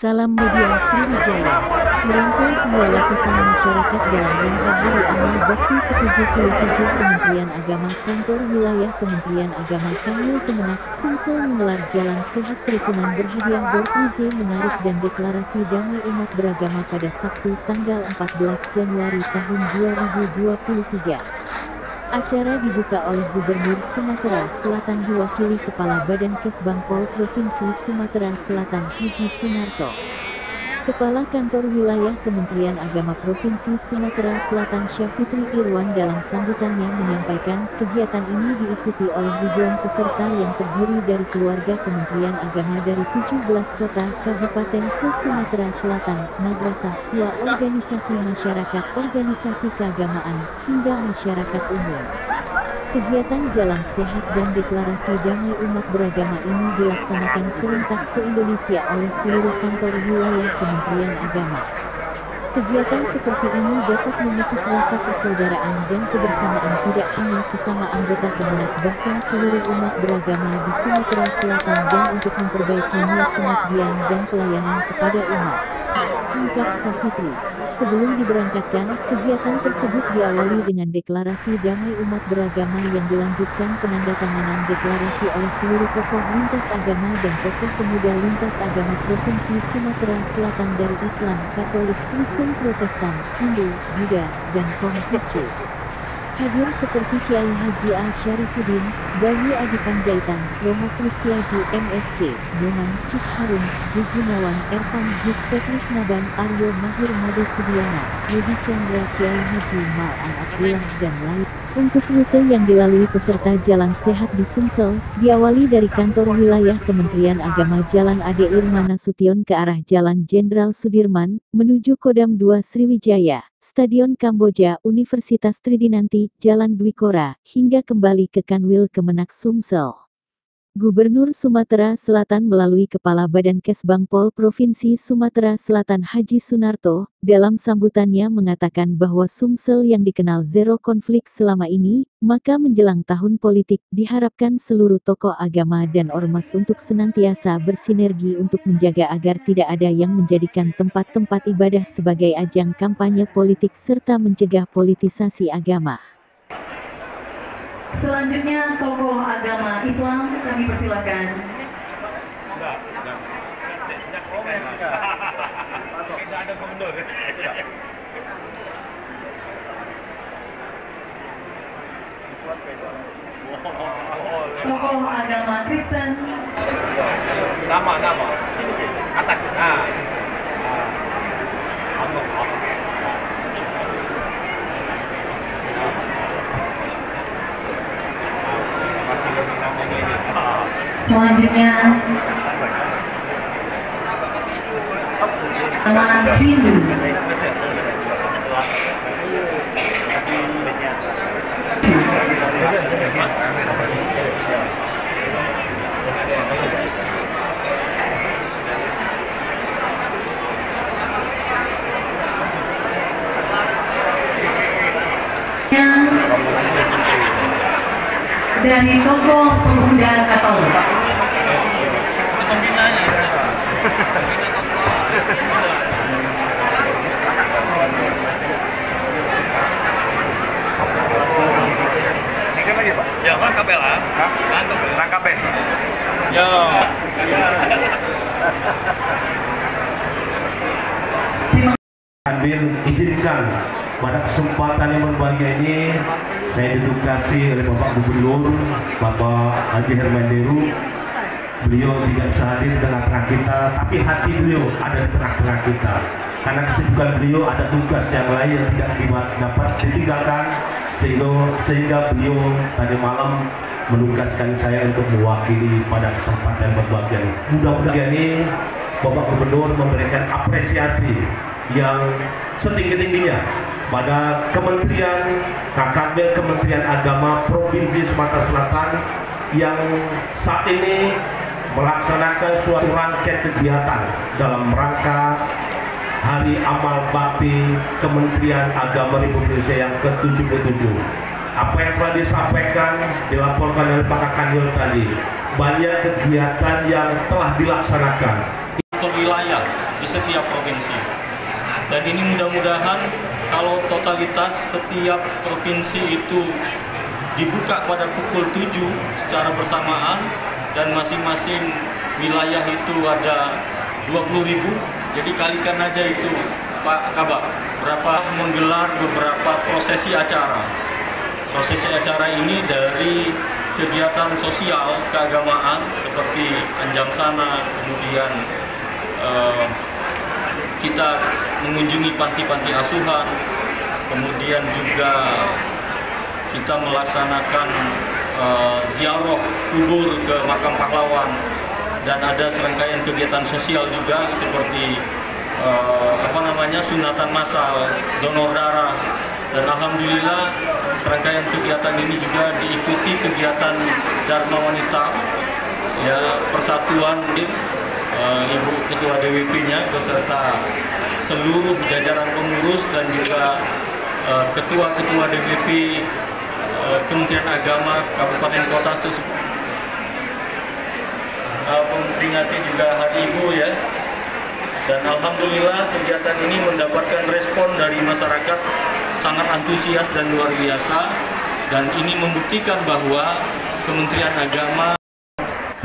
Salam Media Sriwijaya, merangkul semua lapisan masyarakat dalam rangka Hari Amal Bakti ke-77 Kementerian Agama. Kantor Wilayah Kementerian Agama Kanwil Kemenak, Sumsel menggelar Jalan Sehat Kerukunan berhadiah door prize menarik dan deklarasi damai umat beragama pada Sabtu tanggal 14 Januari tahun 2023. Acara dibuka oleh Gubernur Sumatera Selatan diwakili Kepala Badan Kesbangpol Provinsi Sumatera Selatan Haji Sunarto. Kepala Kantor Wilayah Kementerian Agama Provinsi Sumatera Selatan Syafitri Irwan dalam sambutannya menyampaikan kegiatan ini diikuti oleh ribuan peserta yang terdiri dari keluarga Kementerian Agama dari 17 kota kabupaten se-Sumatera Selatan, madrasah, organisasi masyarakat, organisasi keagamaan, hingga masyarakat umum. Kegiatan Jalan Sehat dan Deklarasi Damai Umat Beragama ini dilaksanakan serentak se-Indonesia oleh seluruh kantor wilayah Kementerian Agama. Kegiatan seperti ini dapat memupuk rasa persaudaraan dan kebersamaan tidak hanya sesama anggota Kemenak bahkan seluruh umat beragama di Sumatera Selatan dan untuk memperbaiki niat pengabdian dan pelayanan kepada umat. Ungkap Syafitri. Sebelum diberangkatkan, kegiatan tersebut diawali dengan deklarasi damai umat beragama yang dilanjutkan penandatanganan deklarasi oleh seluruh tokoh lintas agama dan tokoh pemuda lintas agama Provinsi Sumatera Selatan dari Islam, Katolik, Kristen, Protestan, Hindu, Buddha, dan Konghucu. Hadir seperti Kiai Haji Al-Syarifuddin, Bayu Adi Panjaitan, Romo Kristiaji MSC, Nyoman Cik Harun, Gunawan, Ervan Gis Petrus Naban, Aryo Mahir Made Sudiana, Yudi Chandra, Kiai Haji Ma'an Abdullah, dan lain. Untuk rute yang dilalui peserta Jalan Sehat di Sumsel, diawali dari kantor wilayah Kementerian Agama Jalan Ade Irman Nasution ke arah Jalan Jenderal Sudirman, menuju Kodam 2 Sriwijaya, Stadion Kamboja, Universitas Tridinanti, Jalan Dwi Kora, hingga kembali ke Kanwil Kemenak Sumsel. Gubernur Sumatera Selatan melalui Kepala Badan Kesbangpol Provinsi Sumatera Selatan Haji Sunarto, dalam sambutannya mengatakan bahwa Sumsel yang dikenal zero konflik selama ini, maka menjelang tahun politik, diharapkan seluruh tokoh agama dan ormas untuk senantiasa bersinergi untuk menjaga agar tidak ada yang menjadikan tempat-tempat ibadah sebagai ajang kampanye politik serta mencegah politisasi agama. Selanjutnya tokoh agama Islam kami persilakan. Tokoh agama Kristen. Nama atas. Selanjutnya nama Hindu. Dari tokoh pemuda Katolik. Ya, rangkap lah. Rangkap ya. Ya. Hadir izinkan pada kesempatan yang berbahagia ini saya ditugasi oleh Bapak Gubernur Bapak Haji Hermanderu. Beliau tidak bisa hadir di tengah-tengah kita, tapi hati beliau ada di tengah-tengah kita. Karena kesibukan beliau ada tugas yang lain yang tidak dapat ditinggalkan, sehingga beliau tadi malam menugaskan saya untuk mewakili pada kesempatan berbahagia ini. Mudah-mudahan ini Bapak Gubernur memberikan apresiasi yang setinggi-tingginya pada Kementerian KKB Kementerian Agama Provinsi Sumatera Selatan yang saat ini melaksanakan suatu rangkaian kegiatan dalam rangka Hari Amal Bakti Kementerian Agama Republik Indonesia yang ke-77. Apa yang telah disampaikan, dilaporkan oleh Pak Kanwil tadi, banyak kegiatan yang telah dilaksanakan. Kantor wilayah di setiap provinsi. Dan ini mudah-mudahan kalau totalitas setiap provinsi itu dibuka pada pukul 7 secara bersamaan dan masing-masing wilayah itu ada 20.000, jadi kalikan aja itu Pak Kabak, berapa menggelar beberapa prosesi acara. Prosesi acara ini dari kegiatan sosial keagamaan seperti Anjang Sana, kemudian kita mengunjungi panti-panti asuhan, kemudian juga kita melaksanakan ziarah kubur ke makam pahlawan, dan ada serangkaian kegiatan sosial juga seperti sunatan massal, donor darah, dan alhamdulillah serangkaian kegiatan ini juga diikuti kegiatan Dharma Wanita, ya, Persatuan Ibu Ketua DWP-nya beserta seluruh jajaran pengurus dan juga ketua-ketua DWP Kementerian Agama Kabupaten Kota memperingati juga Hari Ibu, ya. Dan alhamdulillah kegiatan ini mendapatkan respon dari masyarakat sangat antusias dan luar biasa, dan ini membuktikan bahwa Kementerian Agama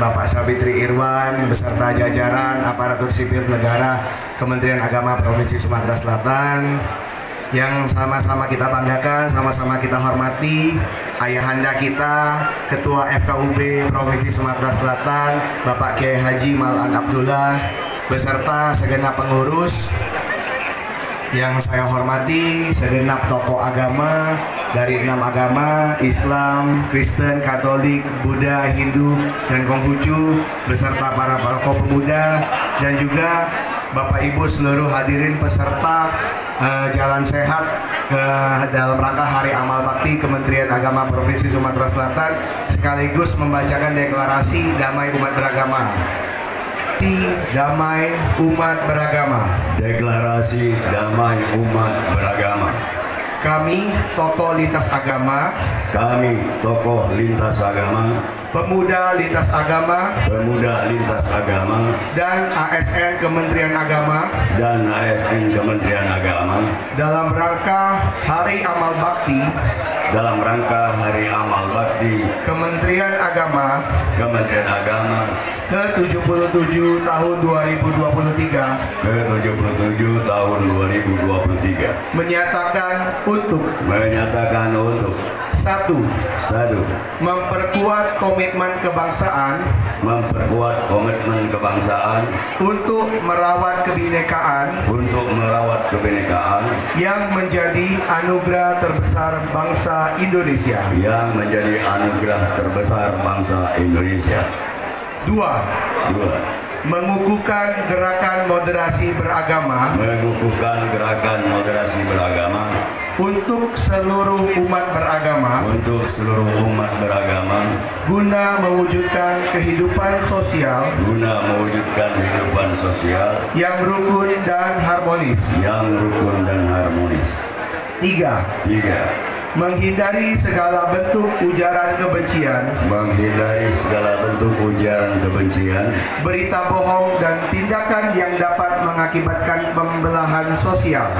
Bapak Savitri Irwan beserta jajaran aparatur sipil negara Kementerian Agama Provinsi Sumatera Selatan yang sama-sama kita banggakan, sama-sama kita hormati ayahanda kita, Ketua FKUB Provinsi Sumatera Selatan, Bapak Kiai Haji Malan Abdullah, beserta segenap pengurus yang saya hormati, segenap tokoh agama dari 6 agama, Islam, Kristen, Katolik, Buddha, Hindu, dan Konghucu, beserta para tokoh pemuda, dan juga Bapak Ibu seluruh hadirin peserta Jalan Sehat dalam rangka Hari Amal Bakti Kementerian Agama Provinsi Sumatera Selatan, sekaligus membacakan deklarasi damai umat beragama. Damai umat beragama. Deklarasi damai umat beragama. Kami tokoh lintas agama. Kami tokoh lintas agama. Pemuda lintas agama. Pemuda lintas agama. Dan ASN Kementerian Agama. Dan ASN Kementerian Agama. Dalam rangka Hari Amal Bakti. Dalam rangka Hari Amal Bakti Kementerian Agama. Kementerian Agama ke-77 tahun 2023. Ke-77 tahun 2023. Menyatakan untuk satu, memperkuat komitmen kebangsaan untuk merawat kebinekaan yang menjadi anugerah terbesar bangsa Indonesia. Dua, mengukuhkan gerakan moderasi beragama untuk seluruh umat beragama guna mewujudkan kehidupan sosial yang rukun dan harmonis. Tiga, menghindari segala bentuk ujaran kebencian, berita bohong dan tindakan yang dapat mengakibatkan pembelahan sosial,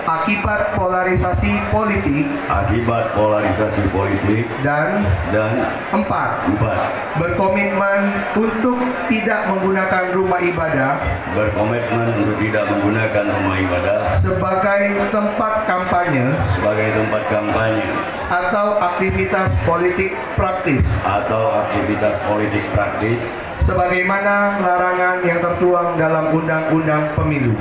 akibat polarisasi politik, dan empat, berkomitmen untuk tidak menggunakan rumah ibadah sebagai tempat kampanye atau aktivitas politik praktis sebagaimana larangan yang tertuang dalam Undang-Undang Pemilu.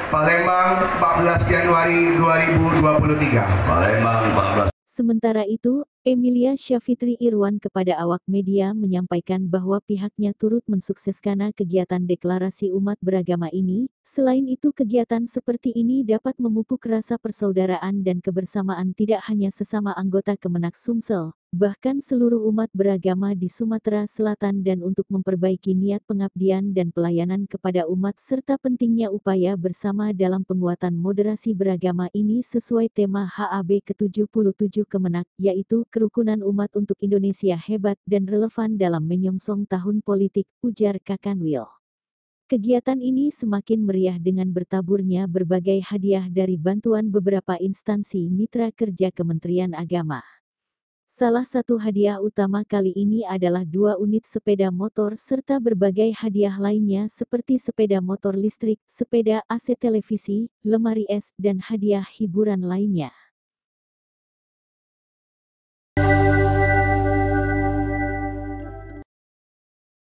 Palembang, 14 Januari 2023. Sementara itu, Emilia Syafitri Irwan kepada awak media menyampaikan bahwa pihaknya turut mensukseskan kegiatan deklarasi umat beragama ini. Selain itu, kegiatan seperti ini dapat memupuk rasa persaudaraan dan kebersamaan tidak hanya sesama anggota Kemenak Sumsel, bahkan seluruh umat beragama di Sumatera Selatan, dan untuk memperbaiki niat pengabdian dan pelayanan kepada umat serta pentingnya upaya bersama dalam penguatan moderasi beragama ini sesuai tema HAB ke-77 Kemenak, yaitu kerukunan umat untuk Indonesia hebat dan relevan dalam menyongsong tahun politik, ujar Kakanwil. Kegiatan ini semakin meriah dengan bertaburnya berbagai hadiah dari bantuan beberapa instansi mitra kerja Kementerian Agama. Salah satu hadiah utama kali ini adalah 2 unit sepeda motor serta berbagai hadiah lainnya seperti sepeda motor listrik, sepeda AC televisi, lemari es, dan hadiah hiburan lainnya.